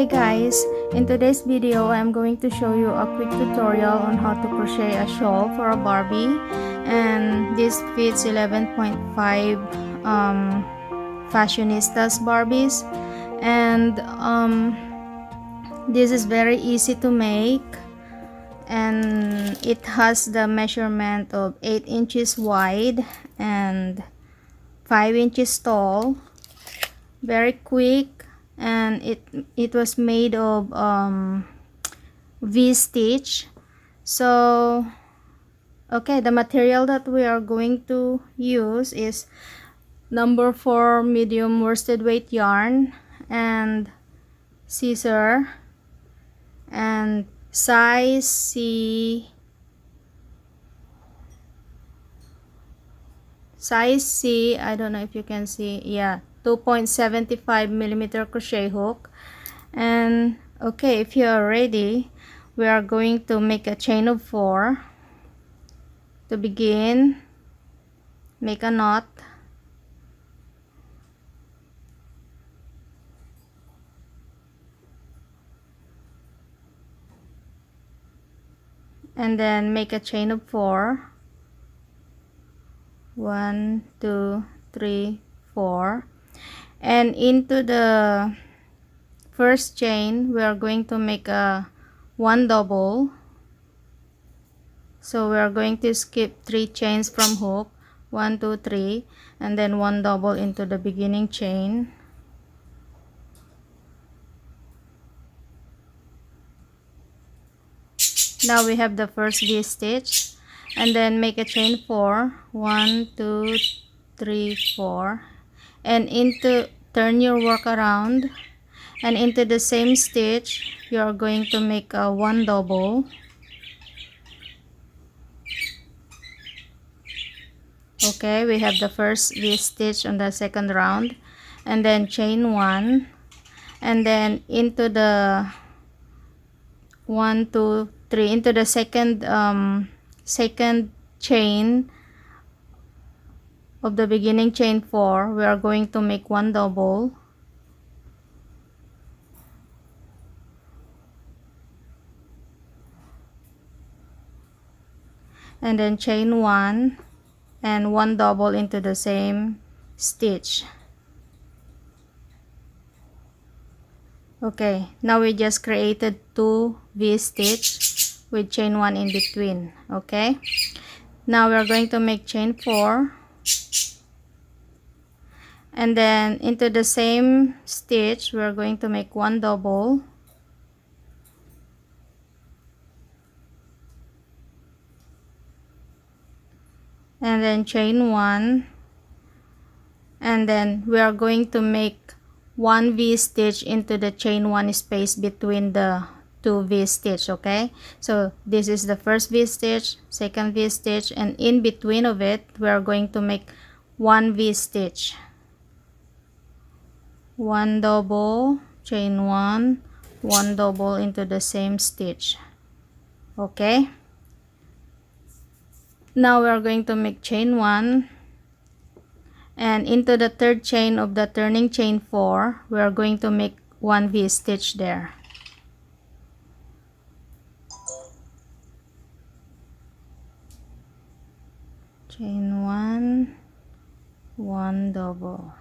Hey guys, in today's video I'm going to show you a quick tutorial on how to crochet a shawl for a Barbie, and this fits 11.5 fashionistas Barbies, and this is very easy to make, and it has the measurement of 8 inches wide and 5 inches tall. Very quick, and it was made of V-stitch. So okay, the material that we are going to use is number 4 medium worsted weight yarn and scissor, and size C, I don't know if you can see, yeah, 2.75 millimeter crochet hook. And okay, if you are ready, we are going to make a chain of 4. To begin, make a knot, and then make a chain of 4. 1 2 3 4, and into the first chain we are going to make a 1 double. So we are going to skip 3 chains from hook, 1 2 3, and then 1 double into the beginning chain. Now we have the first V-stitch, and then make a chain 4, 1 2 3 4, and into turn your work around, and into the same stitch you are going to make a 1 double. Okay, we have the first V-stitch on the second round, and then chain 1, and then into the 1 2 3 into the second chain of the beginning chain 4, we are going to make 1 double. And then chain 1 and 1 double into the same stitch. Okay, now we just created 2 V-stitch with chain 1 in between. Okay, now we are going to make chain 4, and then into the same stitch we are going to make 1 double. And then chain 1, and then we are going to make 1 V-stitch into the chain 1 space between the 2 V-stitch. Okay, so this is the first V-stitch, second V-stitch, and in between of it we are going to make 1 V-stitch, 1 double, chain 1, 1 double into the same stitch. Okay, now we are going to make chain 1, and into the third chain of the turning chain 4 we are going to make 1 V-stitch there. Chain 1, 1 double.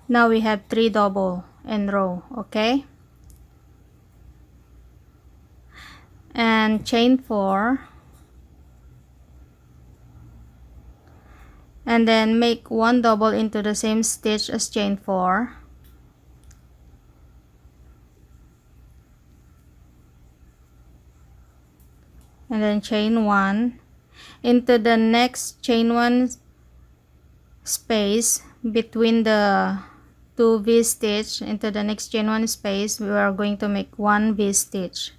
Now we have 3 double in row. Okay, and chain 4, and then make 1 double into the same stitch as chain 4, and then chain 1 into the next chain 1 space between the 2 V-stitch. Into the next chain 1 space we are going to make 1 V-stitch.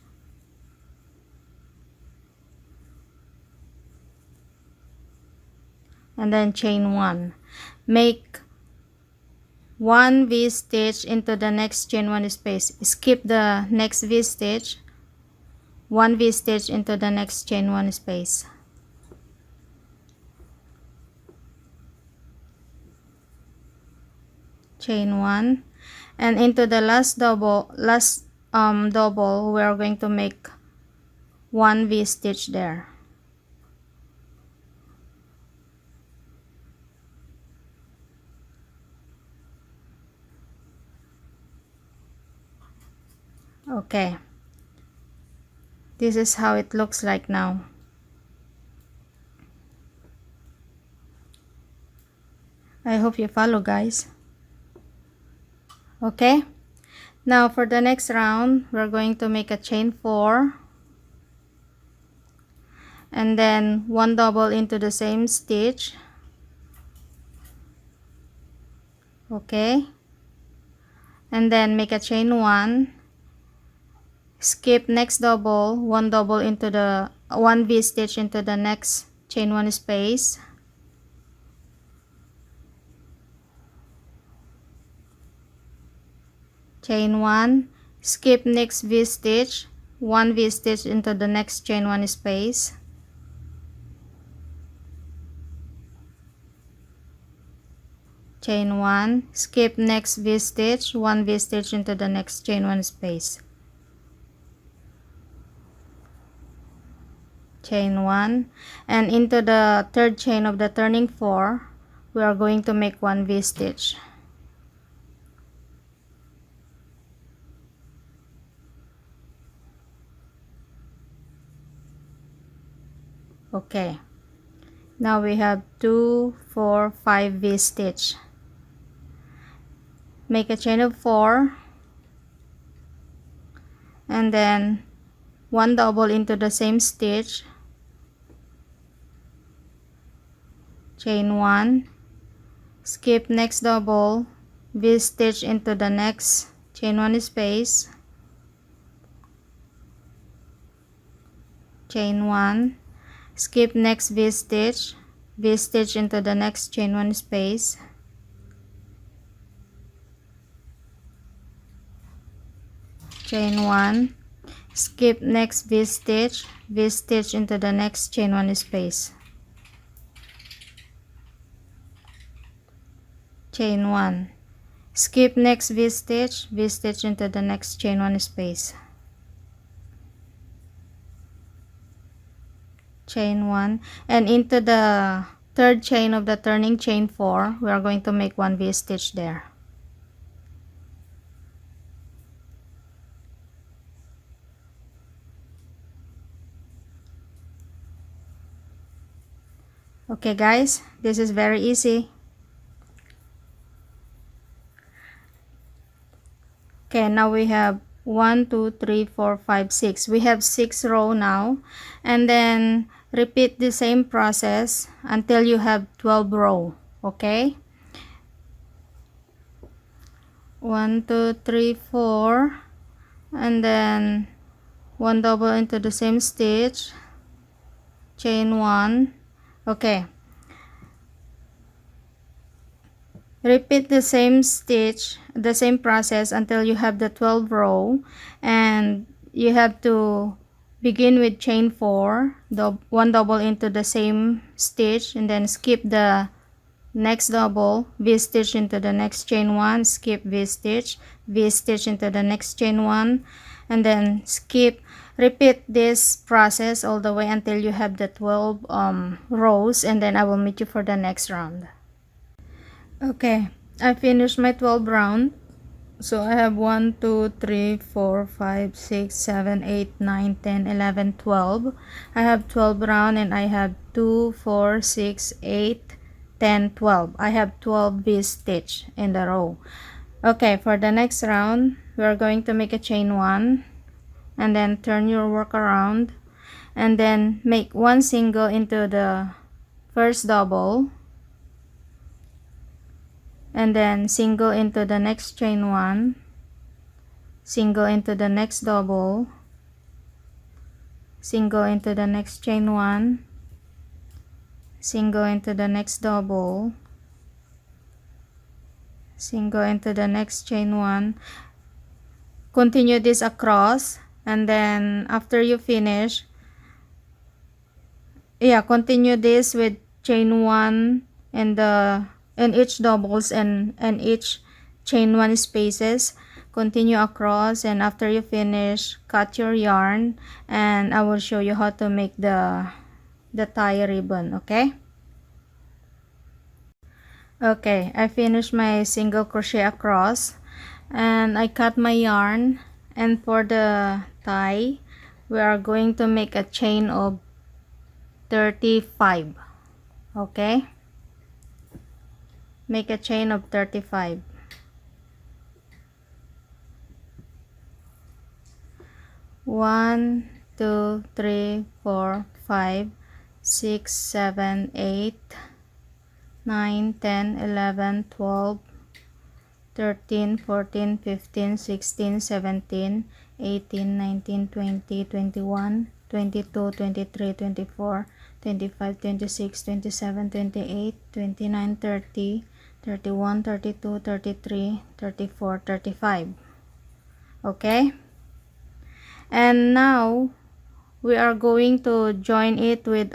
And then chain 1, make 1 V-stitch into the next chain 1 space, skip the next V-stitch, 1 V-stitch into the next chain 1 space. Chain 1, and into the last double we are going to make one V-stitch there. Okay, this is how it looks like now. I hope you follow, guys. Okay, now for the next round we're going to make a chain 4 and then 1 double into the same stitch. Okay, and then make a chain 1, skip next double, 1 double into the 1 V-stitch into the next chain 1 space, chain 1, skip next V-stitch, 1 V-stitch into the next chain 1 space, chain 1, skip next V-stitch, 1 V-stitch into the next chain 1 space, chain 1, and into the third chain of the turning 4 we are going to make 1 V-stitch. Okay, now we have 2, 4, 5 V-stitch. Make a chain of 4 and then 1 double into the same stitch, chain 1, skip next double, V-stitch into the next chain 1 space, chain 1, skip next V-stitch, V-stitch into the next chain 1 space, chain 1, skip next V-stitch, V-stitch into the next chain 1 space, chain 1, skip next V-stitch, V-stitch into the next chain 1 space, chain 1, and into the third chain of the turning chain 4 we are going to make 1 V-stitch there. Okay guys, this is very easy. Okay, now we have 1, 2, 3, 4, 5, 6. We have 6 rows now, and then repeat the same process until you have 12 rows. Okay, 1, 2, 3, 4, and then 1 double into the same stitch, chain 1. Okay, repeat the same stitch, the same process until you have the 12 row, and you have to begin with chain 4, 1 double into the same stitch, and then skip the next double, V-stitch into the next chain 1, skip V-stitch, V-stitch into the next chain 1, and then skip. Repeat this process all the way until you have the 12 rows, and then I will meet you for the next round. Okay, I finished my 12 round. So I have 1, 2, 3, 4, 5, 6, 7, 8, 9, 10, 11, 12. I have 12 round and I have 2, 4, 6, 8, 10, 12. I have 12 V-stitch in the row. Okay, for the next round, we are going to make a chain 1 and then turn your work around and then make 1 single into the first double and then single into the next chain 1, single into the next double, single into the next chain 1, single into the next double, single into the next chain 1. Continue this across, and then after you finish, continue this with chain 1 and each doubles and each chain 1 spaces, continue across, and after you finish, cut your yarn, and I will show you how to make the tie ribbon. Okay, I finished my single crochet across, and I cut my yarn, and for the tie we are going to make a chain of 35. Okay, make a chain of 35. 1 2 3 4 5 6 7 8 9 10 11 12 13 14 15 16 17 18 19 20 21 22 23 24 25 26 27 28 29 30 31 32 33 34 35. Okay, and now we are going to join it with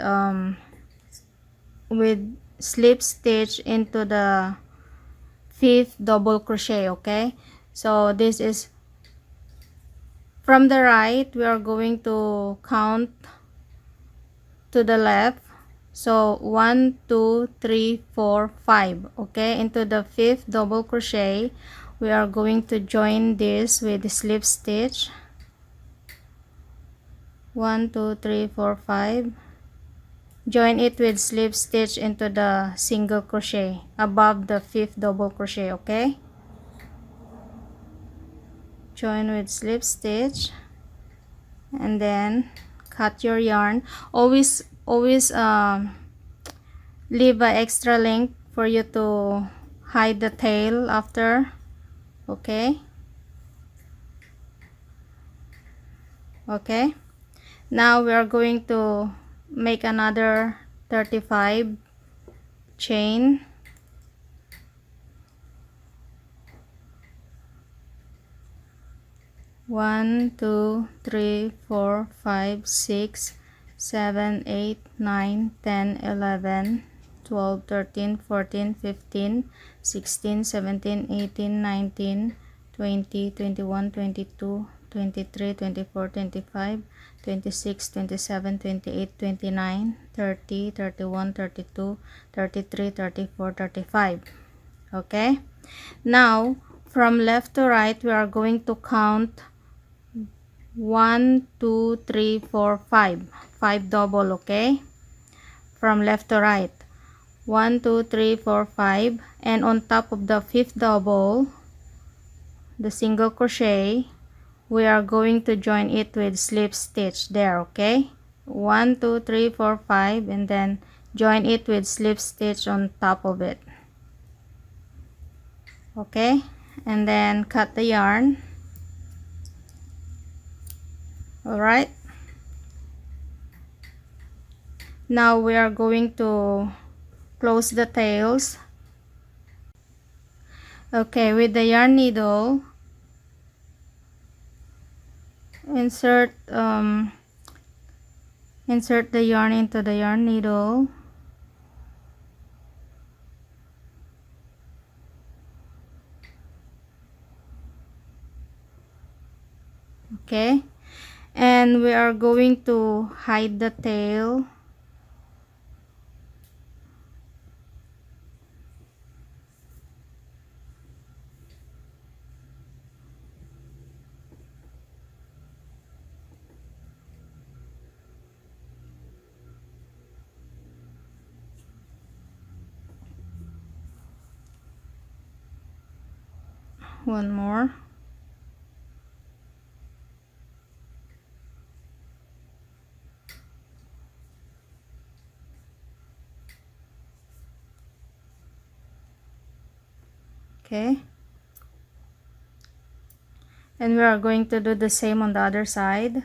slip stitch into the 5th double crochet. Okay, so this is from the right. We are going to count to the left, so 1 2 3 4 5. Okay, into the 5th double crochet we are going to join this with the slip stitch. 1 2 3 4 5. Join it with slip stitch into the single crochet above the 5th double crochet. Okay, join with slip stitch, and then cut your yarn. Always leave an extra length for you to hide the tail after. Okay, now we are going to make another 35 chain. 1 2 3 4 5 6 7 8 9 10 11 12 13 14 15 16 17 18 19 20 21 22 23 24 25 26 27 28 29 30 31 32 33 34 35. Okay, now from left to right we are going to count 1 2 3 4 5 double. Okay, from left to right, 1 2 3 4 5, and on top of the 5th double, the single crochet, we are going to join it with slip stitch there. Okay, 1 2 3 4 5, and then join it with slip stitch on top of it. Okay, and then cut the yarn. Alright, now we are going to close the tails. Okay, with the yarn needle, insert the yarn into the yarn needle. Okay, and we are going to hide the tail. One more. Okay, and we are going to do the same on the other side.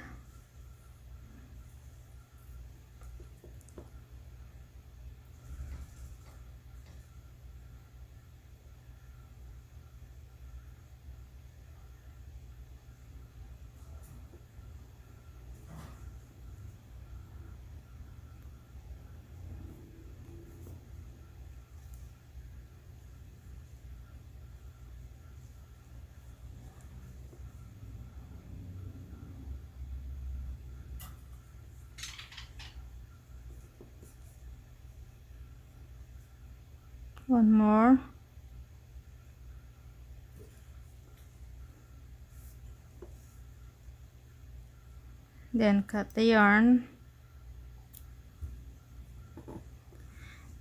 One more. Then cut the yarn.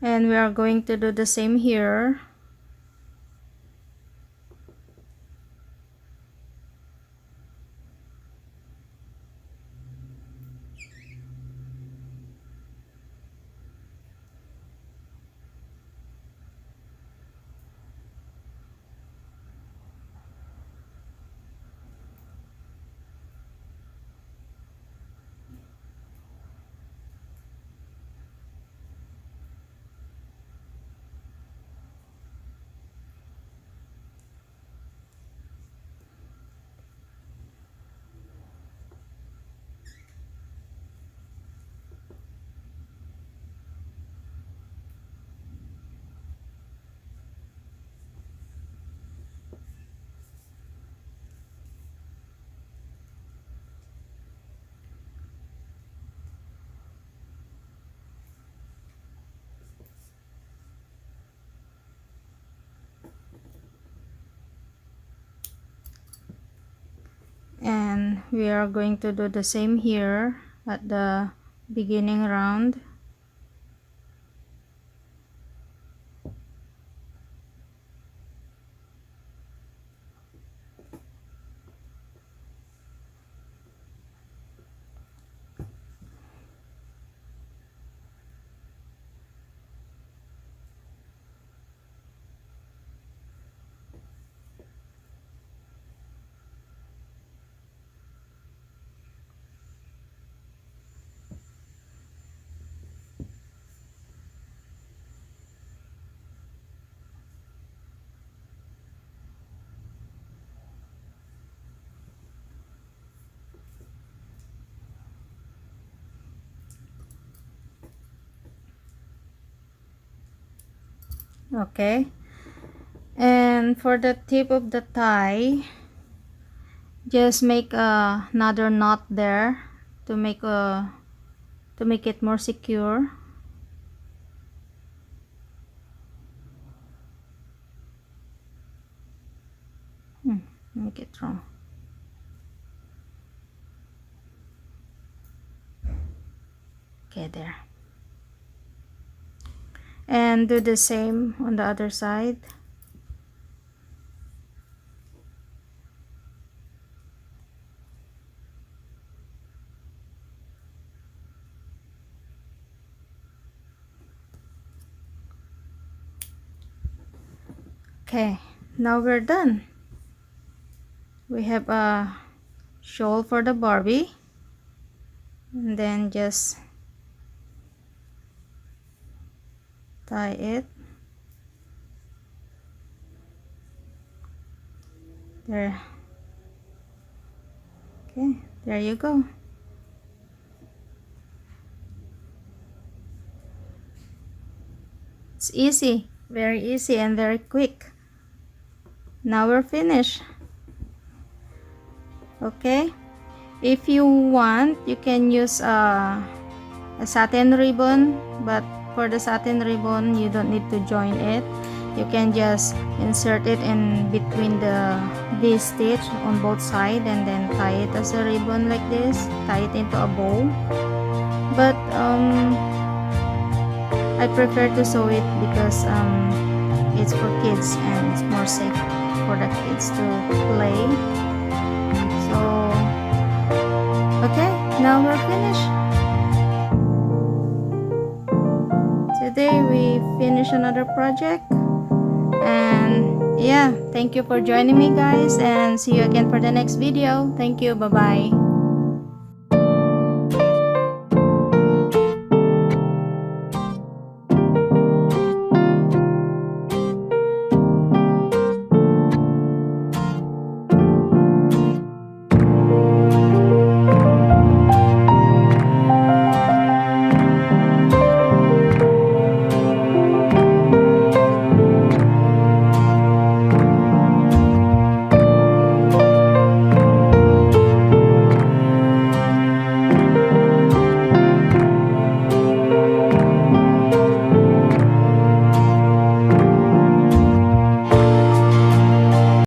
And we are going to do the same here. And we are going to do the same here at the beginning round. Okay, and for the tip of the tie, just make another knot there to make it more secure. Make it wrong. Okay, there. And do the same on the other side. Okay, now we're done. We have a shawl for the Barbie, and then just tie it there. Okay, there you go. It's easy, very easy and very quick. Now we're finished. Okay, if you want, you can use a satin ribbon, but for the satin ribbon you don't need to join it. You can just insert it in between the V stitch on both sides and then tie it as a ribbon like this. Tie it into a bow. But I prefer to sew it because it's for kids and it's more safe for the kids to play. So okay, now we're finished. Today we finish another project, and yeah, thank you for joining me guys, and see you again for the next video. Thank you, bye bye.